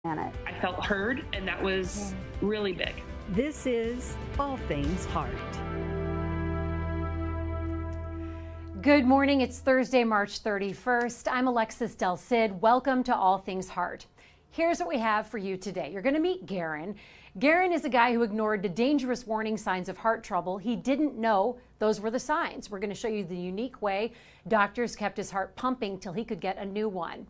planet. I felt heard, and that was really big. This is All Things Heart. Good morning. It's Thursday, March 31st. I'm Alexis Del Cid. Welcome to All Things Heart. Here's what we have for you today. You're going to meet Garen. Garen is a guy who ignored the dangerous warning signs of heart trouble. He didn't know those were the signs. We're going to show you the unique way doctors kept his heart pumping till he could get a new one.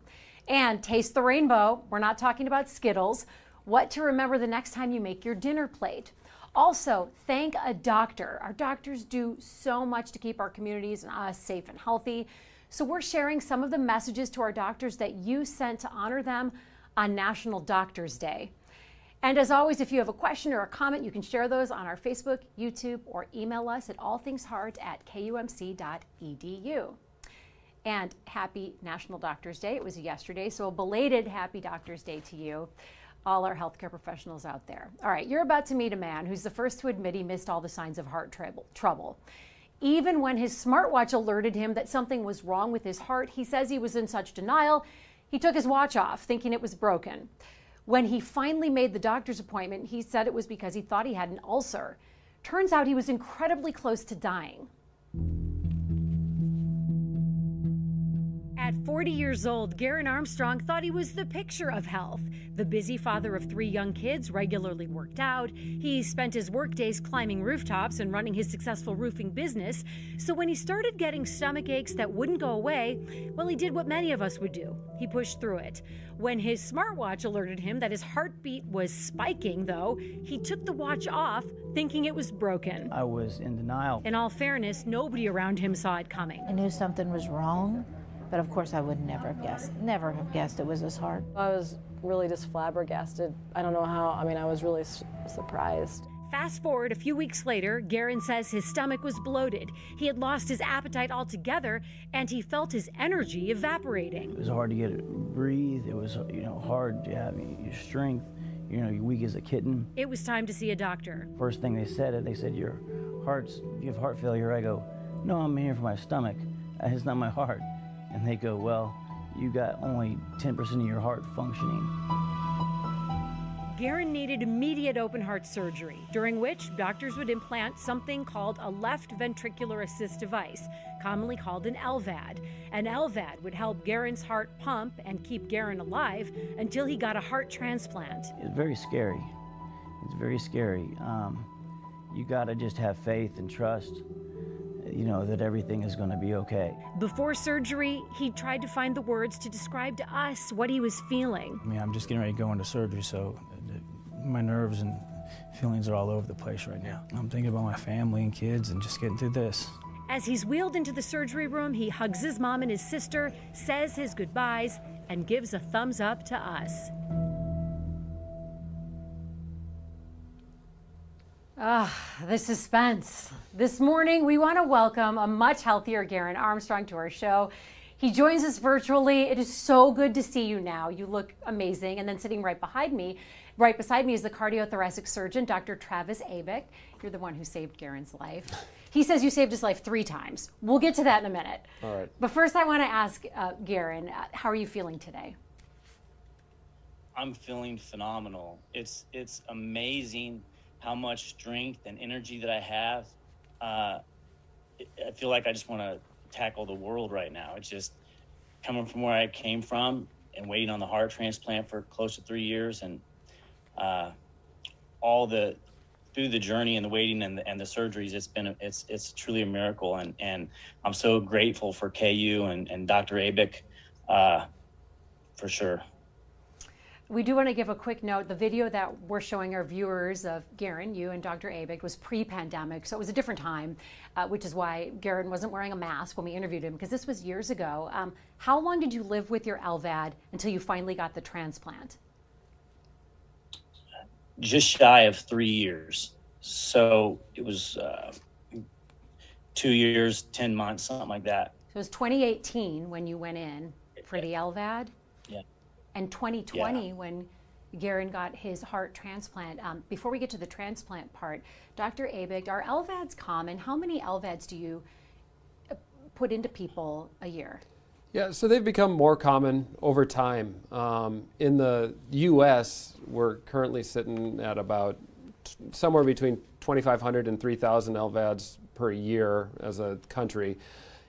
And taste the rainbow. We're not talking about Skittles. What to remember the next time you make your dinner plate. Also, thank a doctor. Our doctors do so much to keep our communities and us safe and healthy. So we're sharing some of the messages to our doctors that you sent to honor them on National Doctors Day. And as always, if you have a question or a comment, you can share those on our Facebook, YouTube, or email us at allthingsheart@kumc.edu. And happy National Doctors Day. It was yesterday, so a belated happy Doctors Day to you, all our healthcare professionals out there. All right, you're about to meet a man who's the first to admit he missed all the signs of heart trouble. Even when his smartwatch alerted him that something was wrong with his heart, he says he was in such denial, he took his watch off, thinking it was broken. When he finally made the doctor's appointment, he said it was because he thought he had an ulcer. Turns out he was incredibly close to dying. At 40 years old, Garen Armstrong thought he was the picture of health. The busy father of 3 young kids regularly worked out. He spent his work days climbing rooftops and running his successful roofing business. So when he started getting stomach aches that wouldn't go away, well, he did what many of us would do. He pushed through it. When his smartwatch alerted him that his heartbeat was spiking, though, he took the watch off, thinking it was broken. I was in denial. In all fairness, nobody around him saw it coming. I knew something was wrong. But of course, I would never have guessed it was his heart. I was really just flabbergasted. I don't know how, I was really surprised. Fast forward a few weeks later, Garen says his stomach was bloated. He had lost his appetite altogether, and he felt his energy evaporating. It was hard to breathe. It was, hard to have your strength. You're weak as a kitten. It was time to see a doctor. First thing they said, you have heart failure. I go, no, I'm here for my stomach. It's not my heart. And they go, well, you got only 10% of your heart functioning. Garen needed immediate open heart surgery, during which doctors would implant something called a left ventricular assist device, commonly called an LVAD. An LVAD would help Garen's heart pump and keep Garen alive until he got a heart transplant. It's very scary. It's very scary. You got to just have faith and trust, that everything is going to be okay. Before surgery, he tried to find the words to describe to us what he was feeling. I'm just getting ready to go into surgery, so my nerves and feelings are all over the place right now. I'm thinking about my family and kids and just getting through this. As he's wheeled into the surgery room, he hugs his mom and his sister, says his goodbyes, and gives a thumbs up to us. The suspense. This morning, we want to welcome a much healthier Garen Armstrong to our show. He joins us virtually. It is so good to see you now. You look amazing. And then sitting right beside me is the cardiothoracic surgeon, Dr. Travis Abick. You're the one who saved Garen's life. He says you saved his life 3 times. We'll get to that in a minute. All right. But first, I want to ask Garen, how are you feeling today? I'm feeling phenomenal. It's amazing how much strength and energy that I have. I feel like I just want to tackle the world right now. It's just coming from where I came from and waiting on the heart transplant for close to 3 years, and through the journey and the waiting and the surgeries, it's truly a miracle. And I'm so grateful for KU and Dr. Abick, for sure. We do want to give a quick note. The video that we're showing our viewers of Garen, you and Dr. Abick, was pre-pandemic, so it was a different time, which is why Garen wasn't wearing a mask when we interviewed him, because this was years ago. How long did you live with your LVAD until you finally got the transplant? Just shy of 3 years. So it was 2 years, 10 months, something like that. So it was 2018 when you went in for the LVAD? Yeah. And 2020 when Garen got his heart transplant. Before we get to the transplant part, Dr. Abick, are LVADs common? How many LVADs do you put into people a year? Yeah, so they've become more common over time. In the U.S., we're currently sitting at about somewhere between 2,500 and 3,000 LVADs per year as a country.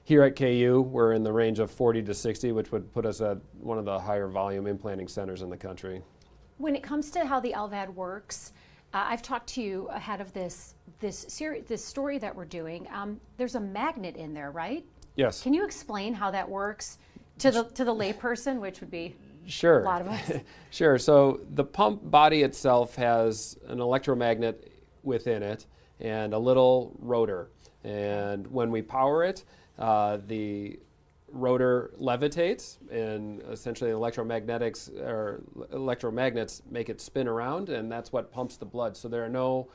Here at KU, we're in the range of 40 to 60, which would put us at one of the higher volume implanting centers in the country. When it comes to how the LVAD works, I've talked to you ahead of this story that we're doing. There's a magnet in there, right? Yes. Can you explain how that works to the layperson, which would be sure. a lot of us? Sure. So the pump body itself has an electromagnet within it and a little rotor. And when we power it, the rotor levitates, and essentially electromagnets make it spin around, and that's what pumps the blood. So there are no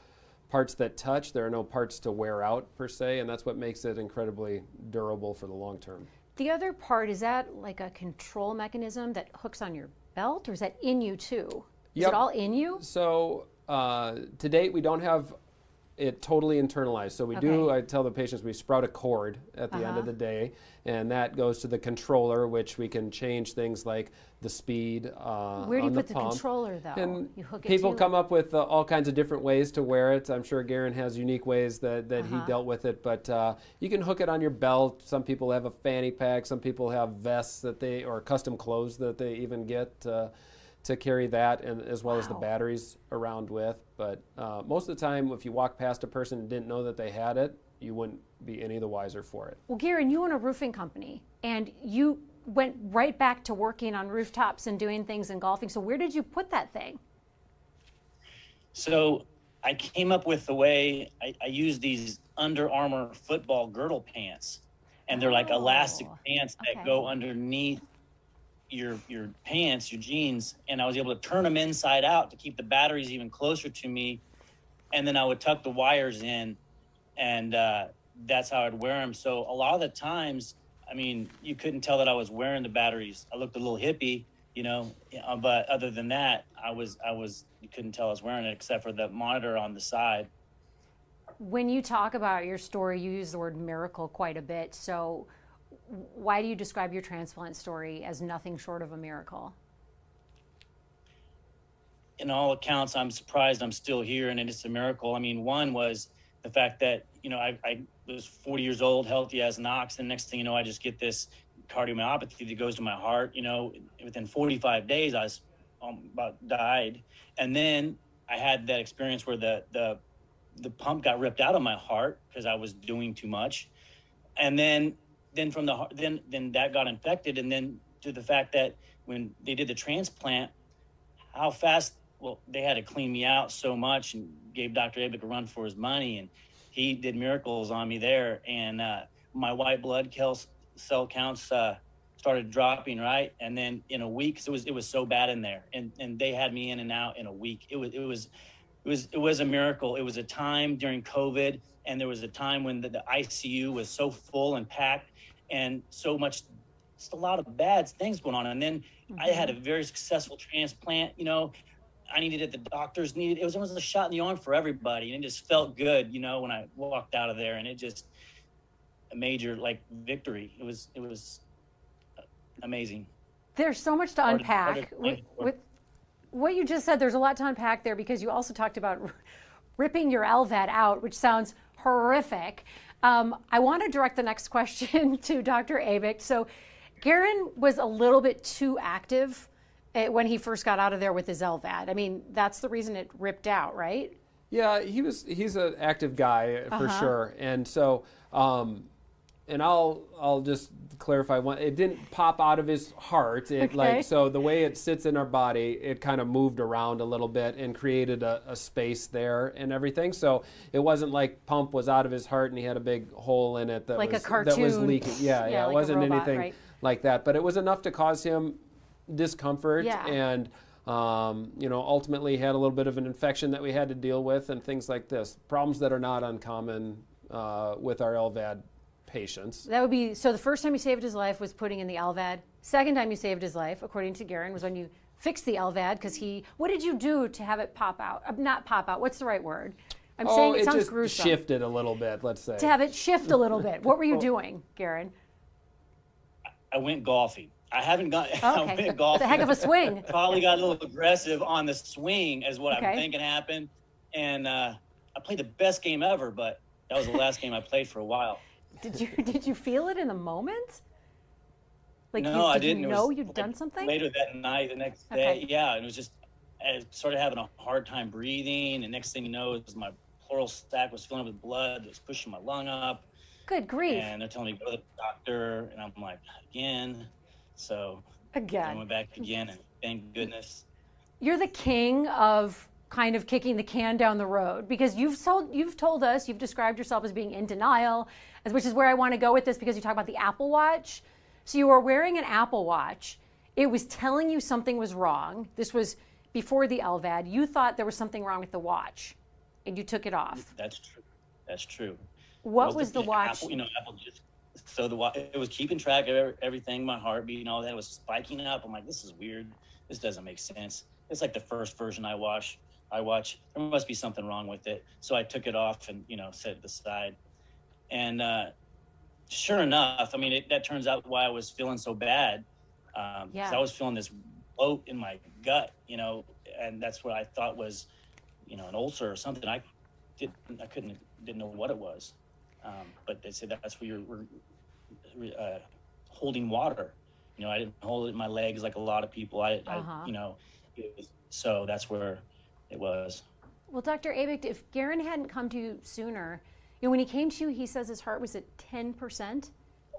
parts that touch, there are no parts to wear out per se, and that's what makes it incredibly durable for the long term. The other part, is that like a control mechanism that hooks on your belt, or is that in you too? Is it all in you? So to date, we don't have it totally internalized. So we do, I tell the patients, we sprout a cord at the end of the day, and that goes to the controller, which we can change things like the speed Where do you put the controller, though? And you hook it people to? come up with all kinds of different ways to wear it. I'm sure Garen has unique ways that he dealt with it, but you can hook it on your belt. Some people have a fanny pack. Some people have vests that or custom clothes that they even get to carry that, and as well as the batteries around with. But most of the time, if you walk past a person and didn't know that they had it, you wouldn't be any the wiser for it. Well, Garen, you own a roofing company, and you went right back to working on rooftops and doing things and golfing. So where did you put that thing? So I came up with the way I use these Under Armour football girdle pants, and they're like elastic pants that go underneath your pants, your jeans, and I was able to turn them inside out to keep the batteries even closer to me, and then I would tuck the wires in, and that's how I'd wear them. So a lot of the times, I mean, you couldn't tell that I was wearing the batteries. I looked a little hippie, you know, but other than that, you couldn't tell I was wearing it except for the monitor on the side. When you talk about your story, you use the word miracle quite a bit. So why do you describe your transplant story as nothing short of a miracle? In all accounts, I'm surprised I'm still here, and it's a miracle. I mean, one was the fact that, you know, I was 40 years old, healthy as an ox, and next thing you know, I just get this cardiomyopathy that goes to my heart. You know, within 45 days, I was about died. And then I had that experience where the pump got ripped out of my heart because I was doing too much. And then from then that got infected, and then to the fact that when they did the transplant, how fast, well, they had to clean me out so much and gave Dr. Abick a run for his money, and he did miracles on me there. And my white blood cell counts started dropping, right? And then in a week, so it was so bad in there, and they had me in and out in a week. It was a miracle. It was a time during COVID, and there was a time when the ICU was so full and packed, and so much, just a lot of bad things going on. And then I had a very successful transplant. You know, I needed it. The doctors needed it. It was almost a shot in the arm for everybody, and it just felt good, you know, when I walked out of there. And it just a major victory. It was amazing. There's so much to unpack. With what you just said, there's a lot to unpack there, because you also talked about ripping your LVAD out, which sounds horrific. I want to direct the next question to Dr. Abick. So Garen was a little bit too active when he first got out of there with his LVAD. I mean, that's the reason it ripped out, right? Yeah, he's an active guy for sure. And so, and I'll just clarify one. It didn't pop out of his heart. So the way it sits in our body, it kind of moved around a little bit and created a space there and everything. So it wasn't like pump was out of his heart and he had a big hole in it that was leaking. Yeah, it wasn't anything like that. But it was enough to cause him discomfort and ultimately had a little bit of an infection that we had to deal with and things like this. Problems that are not uncommon with our LVAD patients. That would be, so the first time you saved his life was putting in the LVAD. Second time you saved his life, according to Garen, was when you fixed the LVAD, because what did you do to have it pop out? Not pop out, what's the right word? I'm saying it sounds just gruesome. Shifted a little bit, let's say. To have it shift a little bit. What were you doing, Garen? I went golfing. I haven't got. Okay. I went golfing. It's a heck of a swing. Probably got a little aggressive on the swing, is what Okay. I'm thinking happened. And I played the best game ever, but that was the last game I played for a while. Did you feel it in the moment? Like No, I didn't. You It know was you'd done something? Later that night, the next Okay. day, yeah, it was just, I started having a hard time breathing, and next thing you know, it was my pleural sac was filling up with blood. It was pushing my lung up, Good grief. and they're telling me to go to the doctor, and I'm like, again. So I Again. went back again, and thank goodness. You're the king of kind of kicking the can down the road, because you've told us, you've described yourself as being in denial, which is where I want to go with this, because you talk about the Apple Watch. So you were wearing an Apple Watch. It was telling you something was wrong. This was before the LVAD. You thought there was something wrong with the watch, and you took it off. That's true. That's true. What was the watch? Apple, Apple just, so the watch, it was keeping track of everything, my heartbeat and all that. It was spiking up. I'm like, this is weird. This doesn't make sense. It's like the first version I watch. There must be something wrong with it. So I took it off and, set it aside. And sure enough, I mean, that turns out why I was feeling so bad. 'Cause I was feeling this bloat in my gut, and that's what I thought was, an ulcer or something. I didn't know what it was. But they said that's where you're holding water. I didn't hold it in my legs like a lot of people. So that's where it was. Well, Dr. Abicht, if Garen hadn't come to you sooner, when he came to you, he says his heart was at 10%.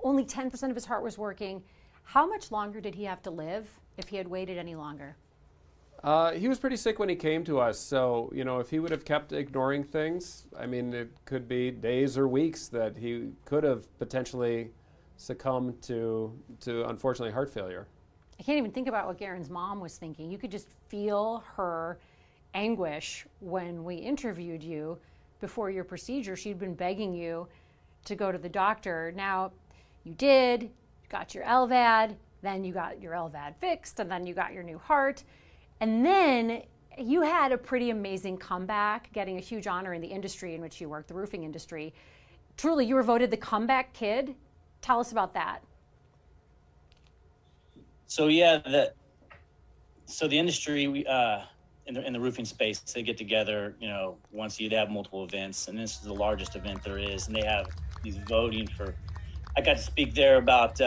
Only 10% of his heart was working. How much longer did he have to live if he had waited any longer? He was pretty sick when he came to us, so if he would have kept ignoring things, I mean, it could be days or weeks that he could have potentially succumbed to unfortunately heart failure. I can't even think about what Garen's mom was thinking. You could just feel her anguish when we interviewed you before your procedure. She'd been begging you to go to the doctor. Now, you did, you got your LVAD, then you got your LVAD fixed, and then you got your new heart. And then you had a pretty amazing comeback, getting a huge honor in the industry in which you work, the roofing industry. Truly, you were voted the comeback kid. Tell us about that. So yeah, the industry, in the roofing space, they get together, once you'd have multiple events, and this is the largest event there is, and they have these voting for. I got to speak there about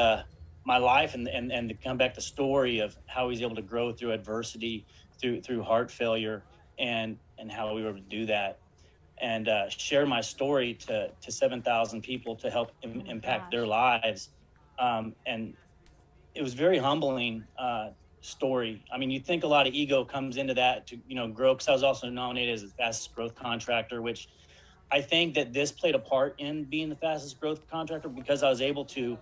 my life and to come back the story of how he was able to grow through adversity, through heart failure, and how we were able to do that, and share my story to 7,000 people to help impact their lives, and it was very humbling story. I mean, you think a lot of ego comes into that to grow, because I was also nominated as the fastest growth contractor, which I think that this played a part in being the fastest growth contractor, because I was able to.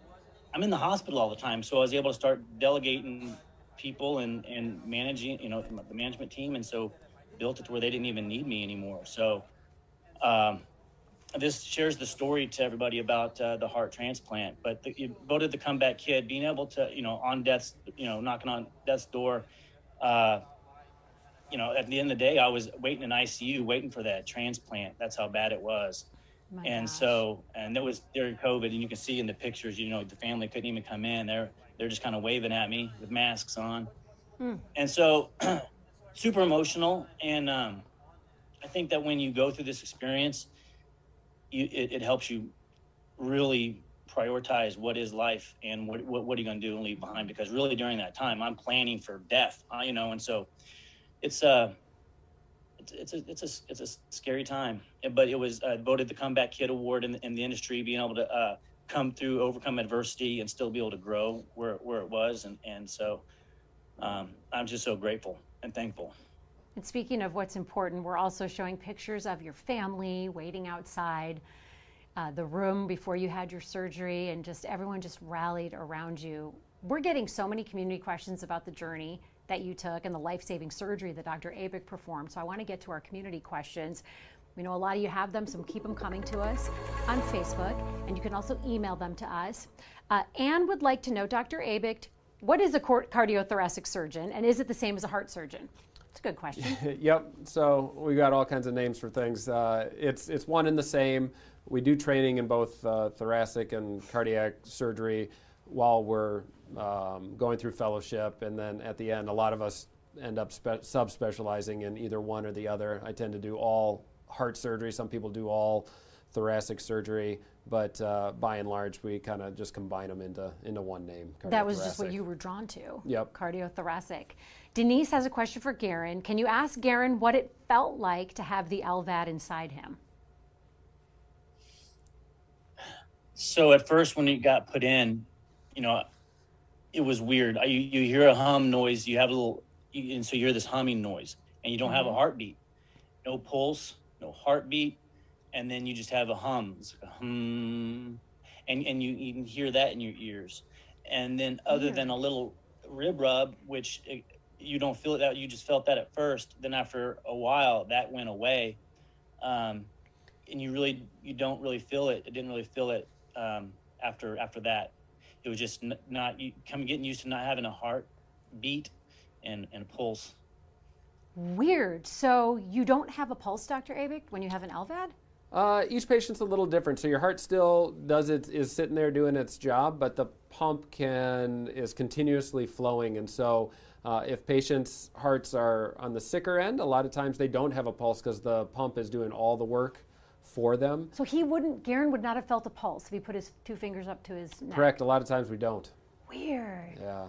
I'm in the hospital all the time, so I was able to start delegating people and managing, the management team, and so built it to where they didn't even need me anymore. So this shares the story to everybody about the heart transplant. But you voted the comeback kid, being able to, on death's, knocking on death's door. At the end of the day, I was waiting in ICU, waiting for that transplant. That's how bad it was. So that was during COVID, and you can see in the pictures, the family couldn't even come in. They're just kind of waving at me with masks on. And so super emotional. And I think that when you go through this experience, it helps you really prioritize what is life and what are you going to do and leave behind, because really during that time I'm planning for death, and so it's a scary time. But it was voted the comeback kid award in the industry, being able to come through, overcome adversity, and still be able to grow where it was, and so I'm just so grateful and thankful. And speaking of what's important, we're also showing pictures of your family waiting outside the room before you had your surgery, and just everyone just rallied around you. We're getting so many community questions about the journey that you took and the life-saving surgery that Dr. Abicht performed. So I want to get to our community questions. We know a lot of you have them, so keep them coming to us on Facebook, and you can also email them to us. Anne would like to know, Dr. Abicht, what is a cardiothoracic surgeon, and is it the same as a heart surgeon? It's a good question. Yep. So we got all kinds of names for things. It's one and the same. We do training in both thoracic and cardiac surgery. while we're going through fellowship, and then at the end, a lot of us end up subspecializing in either one or the other. I tend to do all heart surgery. Some people do all thoracic surgery, but by and large, we kind of just combine them into one name. That was just what you were drawn to. Yep. Cardiothoracic. Denise has a question for Garen. Can you ask Garen what it felt like to have the LVAD inside him? So at first, when it got put in, it was weird. You hear a hum noise, you have a little, and so you hear this humming noise, and you don't have a heartbeat, no pulse, no heartbeat, and then you just have a hum. It's like a hum, and you can hear that in your ears. And then other than a little rib rub, which you don't feel it, that you just felt that at first. Then after a while, that went away, and you don't really feel it. It didn't really feel it after that. It was just getting used to not having a heartbeat and a pulse. Weird. So you don't have a pulse, Dr. Abig, when you have an LVAD? Each patient's a little different. So your heart still is sitting there doing its job, but the pump is continuously flowing. And so if patients' hearts are on the sicker end, a lot of times they don't have a pulse because the pump is doing all the work for them. So Garen would not have felt a pulse if he put his 2 fingers up to his neck. Correct. A lot of times we don't. Weird. Yeah.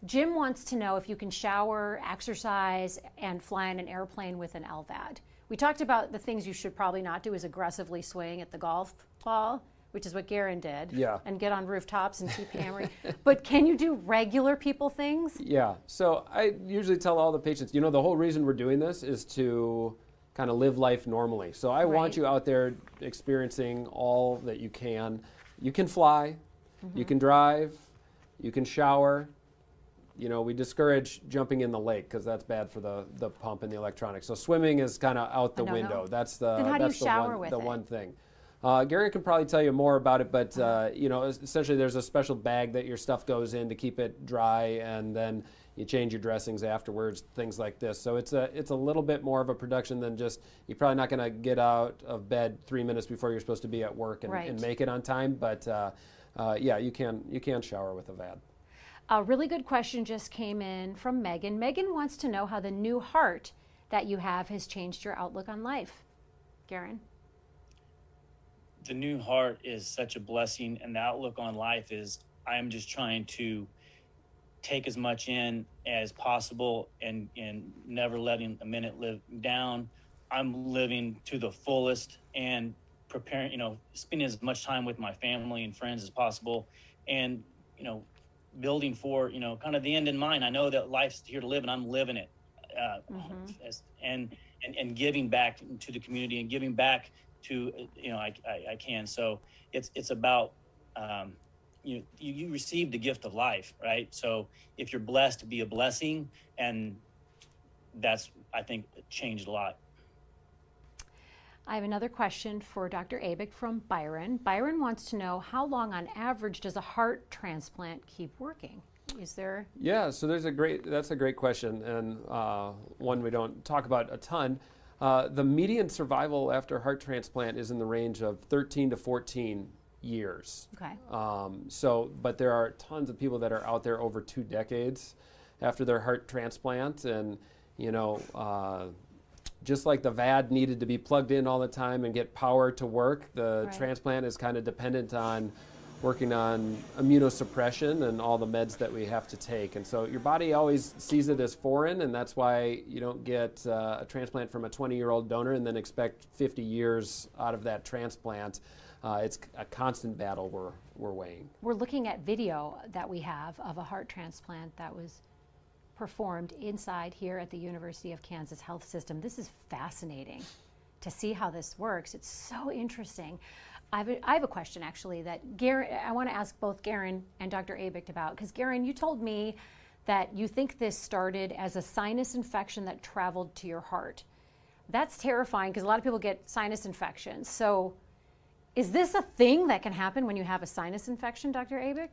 Jim wants to know if you can shower, exercise, and fly in an airplane with an LVAD. We talked about the things you should probably not do is aggressively swing at the golf ball, which is what Garen did. Yeah. And get on rooftops and keep hammering. But can you do regular people things? Yeah. So I usually tell all the patients, the whole reason we're doing this is to kind of live life normally. So I want you out there experiencing all that you can. You can fly, you can drive, you can shower. We discourage jumping in the lake because that's bad for the pump and the electronics. So swimming is kind of out the window. That's the then how do you shower with it? One thing. Gary can probably tell you more about it, but essentially there's a special bag that your stuff goes in to keep it dry, and then you change your dressings afterwards, things like this. So it's a little bit more of a production than just, you're probably not going to get out of bed 3 minutes before you're supposed to be at work and make it on time. But yeah, you can shower with a VAD. A really good question just came in from Megan. Megan wants to know how the new heart that you have has changed your outlook on life. Garen? The new heart is such a blessing, and the outlook on life is I'm just trying to take as much in as possible and never letting a minute live down. I'm living to the fullest and preparing, spending as much time with my family and friends as possible, and, building for, kind of the end in mind. I know that life's here to live, and I'm living it, and giving back to the community and giving back to, I can. So it's about, you received the gift of life, right? So if you're blessed to be a blessing, and that's, I think, changed a lot. I have another question for Dr. Abig from Byron. Byron wants to know, how long on average does a heart transplant keep working? Is there? Yeah, so that's a great question, and one we don't talk about a ton. The median survival after heart transplant is in the range of 13 to 14 years. Okay. But there are tons of people that are out there over 2 decades after their heart transplant, and just like the VAD needed to be plugged in all the time and get power to work, the transplant is kind of dependent on working on immunosuppression and all the meds that we have to take. And so your body always sees it as foreign, and that's why you don't get a transplant from a 20-year-old donor and then expect 50 years out of that transplant. It's a constant battle we're weighing. We're looking at video that we have of a heart transplant that was performed inside here at the University of Kansas Health System. This is fascinating to see how this works. It's so interesting. I have a question actually that I want to ask both Garen and Dr. Abig about, because Garen, you told me that you think this started as a sinus infection that traveled to your heart. That's terrifying because a lot of people get sinus infections. So is this a thing that can happen when you have a sinus infection, Dr. Abig?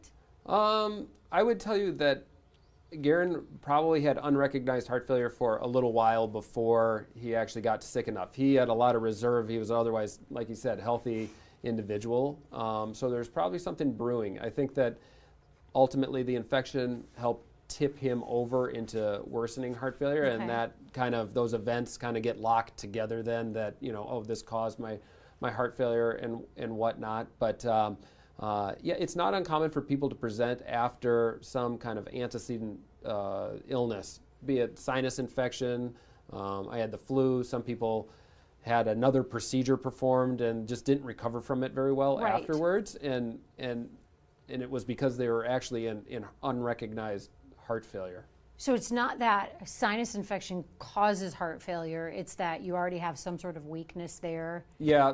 I would tell you that Garen probably had unrecognized heart failure for a little while before he actually got sick enough. He had a lot of reserve. He was otherwise, like you said, healthy individual. So there's probably something brewing. I think that ultimately the infection helped tip him over into worsening heart failure, and that kind of, those events kind of get locked together then, that, you know, oh, this caused my heart failure and whatnot. But yeah, it's not uncommon for people to present after some kind of antecedent illness, be it sinus infection. I had the flu. Some people had another procedure performed and just didn't recover from it very well afterwards, and it was because they were actually in unrecognized heart failure. So it's not that a sinus infection causes heart failure, it's that you already have some sort of weakness there,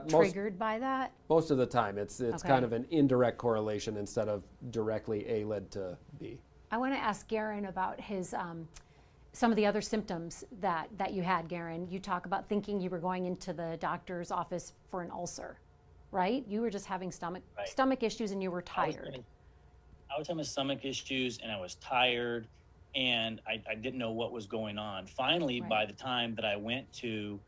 triggered by that? Most of the time, it's kind of an indirect correlation instead of directly A led to B. I want to ask Garen about his some of the other symptoms that you had, Garen. You talk about thinking you were going into the doctor's office for an ulcer, right? You were just having stomach issues and you were tired. I was having stomach issues and I was tired, and I didn't know what was going on. Finally, by the time that I went to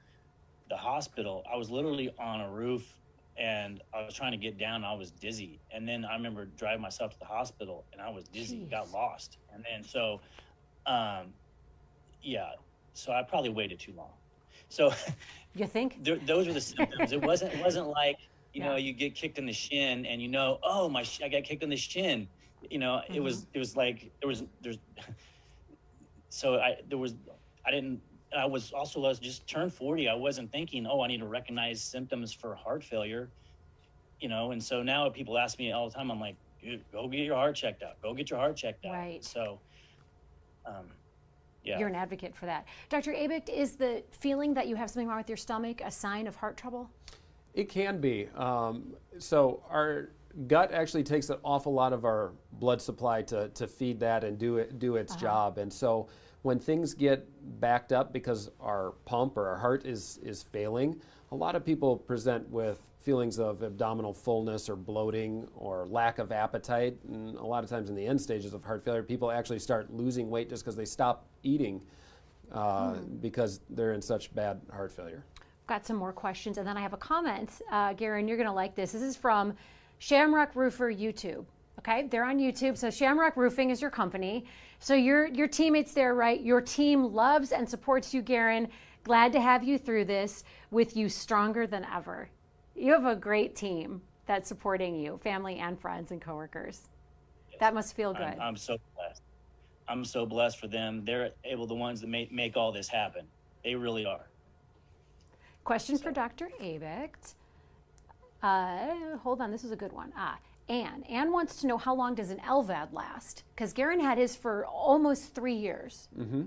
the hospital, I was literally on a roof and I was trying to get down. I was dizzy. And then I remember driving myself to the hospital and I was dizzy, got lost. And then so, yeah, so I probably waited too long. So you think those are the symptoms. It wasn't like, you know, you get kicked in the shin and you know, oh, I got kicked in the shin. You know, it was like I was just turned 40. I wasn't thinking, oh, I need to recognize symptoms for heart failure, you know. And so now people ask me all the time, I'm like, dude, go get your heart checked out. Go get your heart checked out. Right. So, yeah. You're an advocate for that. Dr. Abicht, is the feeling that you have something wrong with your stomach a sign of heart trouble? It can be. So our gut actually takes an awful lot of our blood supply to feed that and do its job. And so when things get backed up because our pump or our heart is failing, a lot of people present with feelings of abdominal fullness or bloating or lack of appetite. And a lot of times in the end stages of heart failure, people actually start losing weight just because they stop eating because they're in such bad heart failure. Got some more questions, and then I have a comment. Garen, you're going to like this. This is from Shamrock Roofer YouTube. Okay, they're on YouTube. So Shamrock Roofing is your company. So your teammates there, right? Your team loves and supports you, Garen. Glad to have you through this, with you stronger than ever. You have a great team that's supporting you, family and friends and coworkers. Yes. That must feel good. I'm so blessed. I'm so blessed for them. They're the ones that make all this happen. They really are. Question for Dr. Abicht. Hold on, this is a good one. Anne wants to know, how long does an LVAD last? Because Garen had his for almost 3 years. Mm-hmm.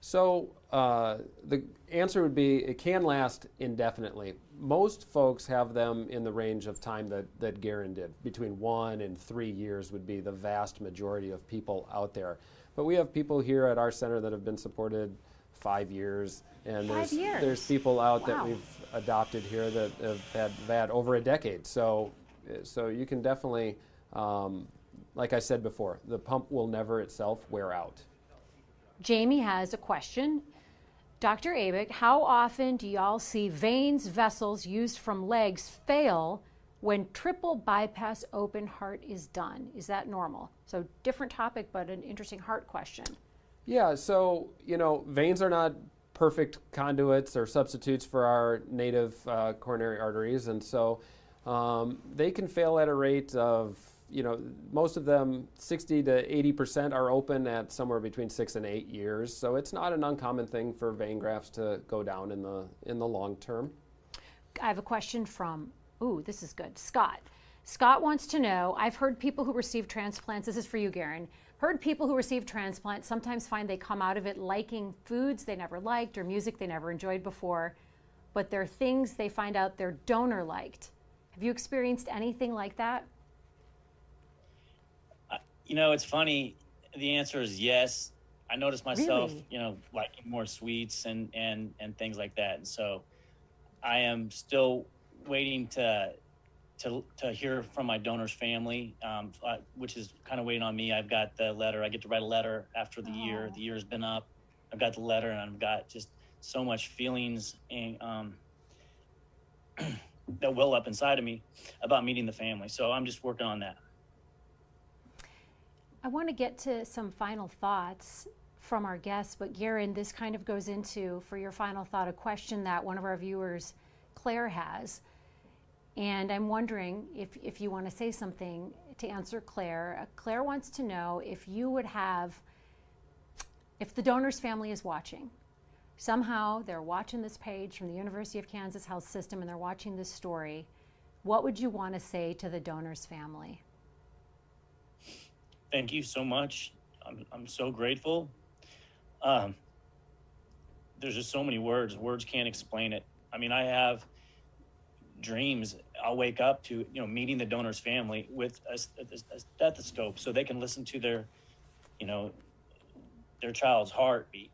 So the answer would be it can last indefinitely. Most folks have them in the range of time that Garen did. Between 1 and 3 years would be the vast majority of people out there. But we have people here at our center that have been supported 5 years. And there's people out that we've adopted here that have had over a decade. So you can definitely, like I said before, the pump will never itself wear out. Jamie has a question. Dr. Abicht, how often do y'all see veins, vessels used from legs fail when triple bypass open heart is done? Is that normal? So different topic, but an interesting heart question. Yeah, so, you know, veins are not perfect conduits or substitutes for our native coronary arteries, and so they can fail at a rate of, you know, most of them 60 to 80% are open at somewhere between 6 and 8 years. So it's not an uncommon thing for vein grafts to go down in the long term. I have a question from, this is good, Scott. Scott wants to know, I've heard people who receive transplants, this is for you, Garen, heard people who receive transplants sometimes find they come out of it liking foods they never liked or music they never enjoyed before, but there are things they find out their donor liked. Have you experienced anything like that? You know, it's funny. The answer is yes. I noticed myself, you know, liking more sweets and things like that. And so I am still waiting to hear from my donor's family, which is kind of waiting on me. I've got the letter. I get to write a letter after the year. The year's been up. I've got the letter, and I've got just so much feelings and that well up inside of me about meeting the family. So I'm just working on that. I want to get to some final thoughts from our guests, but Garen, this kind of goes into, for your final thought, a question that one of our viewers, Claire, has. And I'm wondering if you want to say something to answer Claire. Claire wants to know if you would have, if the donor's family is watching, somehow they're watching this page from the University of Kansas Health System and they're watching this story, what would you want to say to the donor's family? Thank you so much. I'm so grateful. There's just so many words. Words can't explain it. I mean, I have dreams. I'll wake up to, meeting the donor's family with a stethoscope so they can listen to their, their child's heartbeat.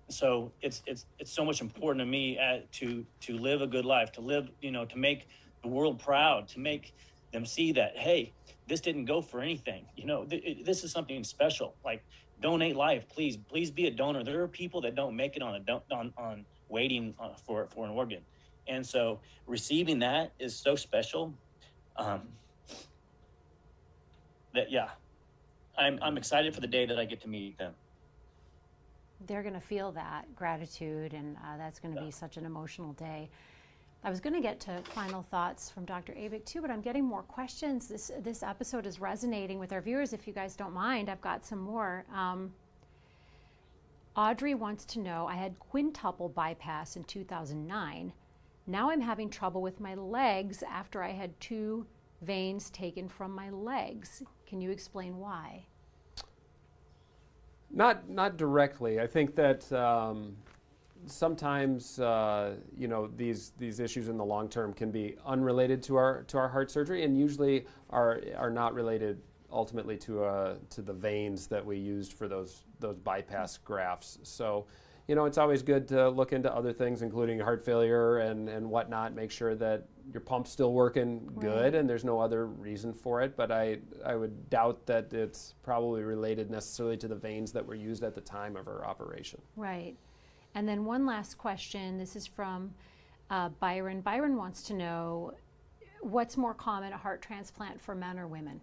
So it's so much important to me to live a good life, to live, to make the world proud, to make them see that, hey, this didn't go for anything. This is something special. Like, donate life, please be a donor. There are people that don't make it on waiting for an organ, and so receiving that is so special. I'm excited for the day that I get to meet them. They're going to feel that gratitude, and that's going to be such an emotional day. I was going to get to final thoughts from Dr. Abik too, but I'm getting more questions. This episode is resonating with our viewers. If you guys don't mind, I've got some more. Audrey wants to know, I had quintuple bypass in 2009. Now I'm having trouble with my legs after I had 2 veins taken from my legs. Can you explain why? Not directly. I think that sometimes these issues in the long term can be unrelated to our heart surgery, and usually are not related ultimately to the veins that we used for those bypass grafts. So, it's always good to look into other things, including heart failure and whatnot. Make sure that your pump's still working good, and there's no other reason for it. But I would doubt that it's probably related necessarily to the veins that were used at the time of our operation. Right. And then one last question. This is from Byron. Byron wants to know, what's more common, a heart transplant for men or women?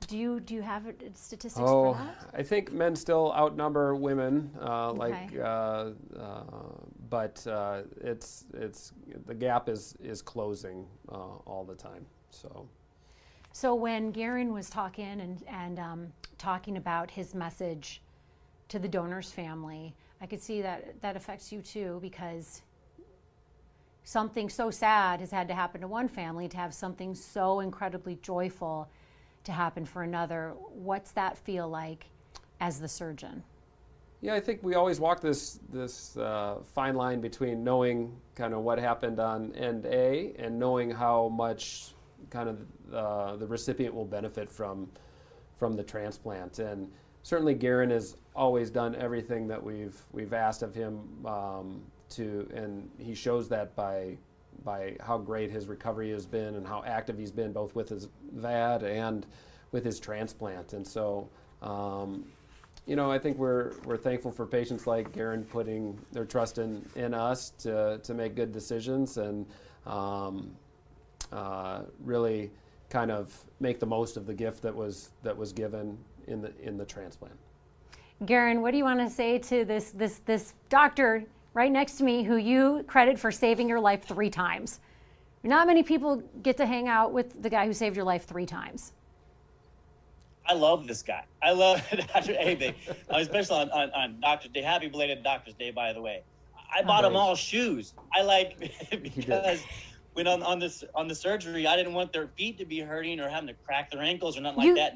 Do you have statistics for that? I think men still outnumber women, but it's the gap is closing all the time. So when Garen was talking and talking about his message to the donor's family, I could see that affects you too, because something so sad has had to happen to one family to have something so incredibly joyful to happen for another. What's that feel like as the surgeon? Yeah, I think we always walk this fine line between knowing kind of what happened on end A and knowing how much kind of the recipient will benefit from the transplant. And certainly Garen has always done everything that we've asked of him and he shows that by how great his recovery has been and how active he's been both with his VAD and with his transplant. And so, I think we're thankful for patients like Garen putting their trust in us to make good decisions and really kind of make the most of the gift that was given in the transplant. Garen, what do you want to say to this doctor right next to me who you credit for saving your life 3 times? Not many people get to hang out with the guy who saved your life 3 times. I love this guy. I love Dr. Abik, especially on Doctor's Day. Happy belated Doctor's Day, by the way. I bought him all shoes. Because when on the surgery, I didn't want their feet to be hurting or having to crack their ankles or nothing like that.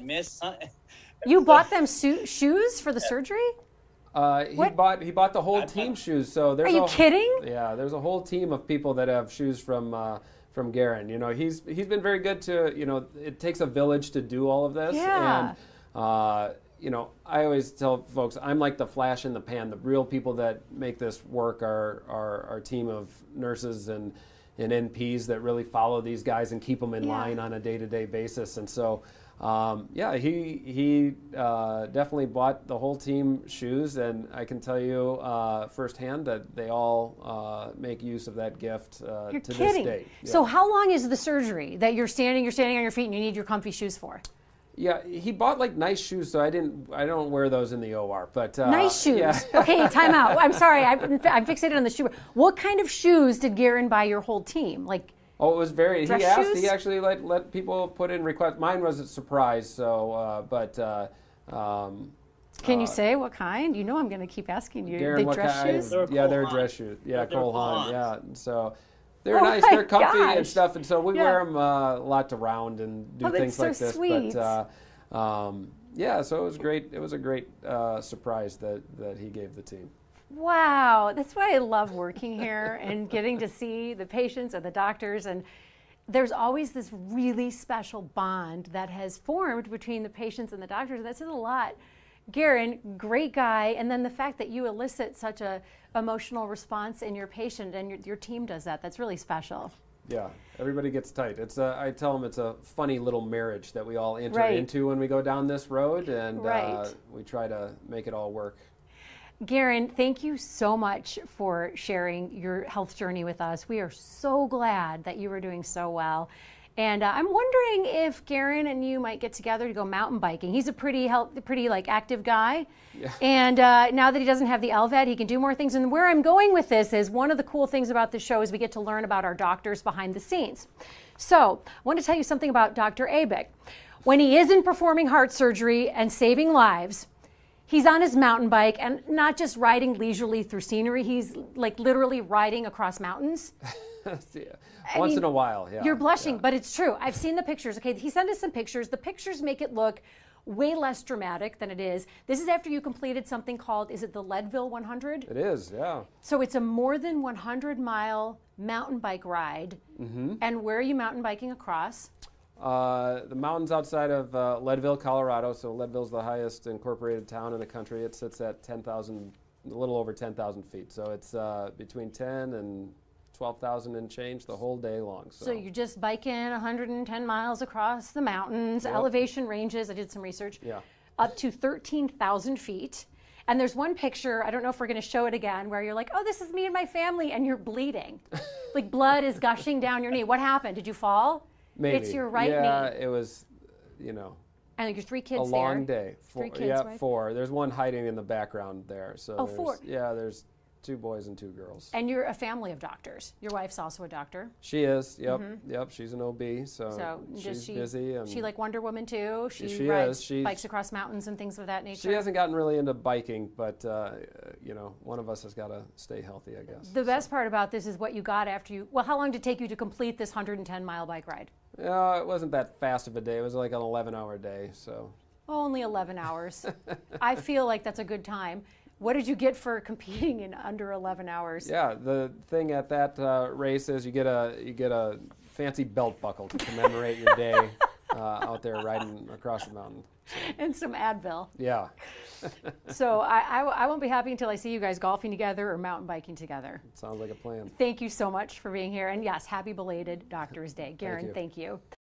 You bought them shoes for the surgery? He bought the whole team shoes. So there's Are you kidding? Yeah, there's a whole team of people that have shoes from Garen. He's been very good to, it takes a village to do all of this. Yeah. And I always tell folks, I'm like the flash in the pan. The real people that make this work are our team of nurses and NPs that really follow these guys and keep them in line on a day-to-day basis. And so he definitely bought the whole team shoes, and I can tell you firsthand that they all make use of that gift to this day. Yeah. So how long is the surgery that you're standing on your feet and you need your comfy shoes for? Yeah, he bought like nice shoes, so I don't wear those in the OR. But nice shoes. Yeah. Okay, time out. I'm sorry, I'm fixated on the shoe. What kind of shoes did Garen buy your whole team? Like, oh, it was very. dress He asked. shoes? He actually let people put in requests. Mine was a surprise. So, can you say what kind? You know, I'm going to keep asking you. Garen, The dress shoes. They're dress shoes. Yeah, Cole Haan. Yeah, so. They're Oh nice. my They're comfy and gosh. stuff, and so we Yeah. wear them a lot around and do Oh, that's things so like this. sweet. But yeah, so it was great. It was a great surprise that he gave the team. Wow, that's why I love working here and getting to see the patients and the doctors. And there's always this really special bond that has formed between the patients and the doctors. And that says a lot. Garen, great guy. And then the fact that you elicit such a emotional response in your patient and your team does that, that's really special. Yeah, everybody gets tight. I tell them it's a funny little marriage that we all enter Right. into when we go down this road, and Right. we try to make it all work. Garen, thank you so much for sharing your health journey with us. We are so glad that you are doing so well. And I'm wondering if Garen and you might get together to go mountain biking. He's a pretty active guy. Yeah. And now that he doesn't have the LVAD, he can do more things. And where I'm going with this is one of the cool things about the show is we get to learn about our doctors behind the scenes. So I want to tell you something about Dr. Abik. When he isn't performing heart surgery and saving lives, he's on his mountain bike and not just riding leisurely through scenery. He's like literally riding across mountains. Yeah. Once in a while, yeah. You're blushing, yeah. but it's true. I've seen the pictures. Okay, he sent us some pictures. The pictures make it look way less dramatic than it is. This is after you completed something called, is it the Leadville 100? It is, yeah. So it's a more than 100-mile mountain bike ride. Mm-hmm. And where are you mountain biking across? The mountains outside of Leadville, Colorado. So Leadville's the highest incorporated town in the country. It sits at 10,000, a little over 10,000 feet. So it's between 10 and 12,000 and change the whole day long. So you're just biking 110 miles across the mountains, Yep. elevation ranges, I did some research, Yeah. up to 13,000 feet. And there's one picture, I don't know if we're going to show it again, where you're like, oh, this is me and my family, and you're bleeding. Like blood is gushing down your knee. What happened? Did you fall? Maybe. It's your right yeah, knee. it was, you know, And your three kids a there. long day. Three kids, yeah, right? 4. There's one hiding in the background there. So Oh, there's, 4. Yeah, there's 2 boys and 2 girls. And you're a family of doctors. Your wife's also a doctor. She is. Yep. Yep. She's an OB. So does she's she, busy. And she like Wonder Woman too? She rides is. bikes across mountains and things of that nature? She hasn't gotten really into biking, but you know, one of us has got to stay healthy, I guess. The best part about this is what you got after you, well, how long did it take you to complete this 110-mile bike ride? It wasn't that fast of a day. It was like an 11-hour day. So. Only 11 hours. I feel like that's a good time. What did you get for competing in under 11 hours? Yeah, the thing at that race is you get a fancy belt buckle to commemorate your day out there riding across the mountain. So. And some Advil. Yeah. So I won't be happy until I see you guys golfing together or mountain biking together. Sounds like a plan. Thank you so much for being here. And yes, happy belated Doctor's Day. Garen, thank you.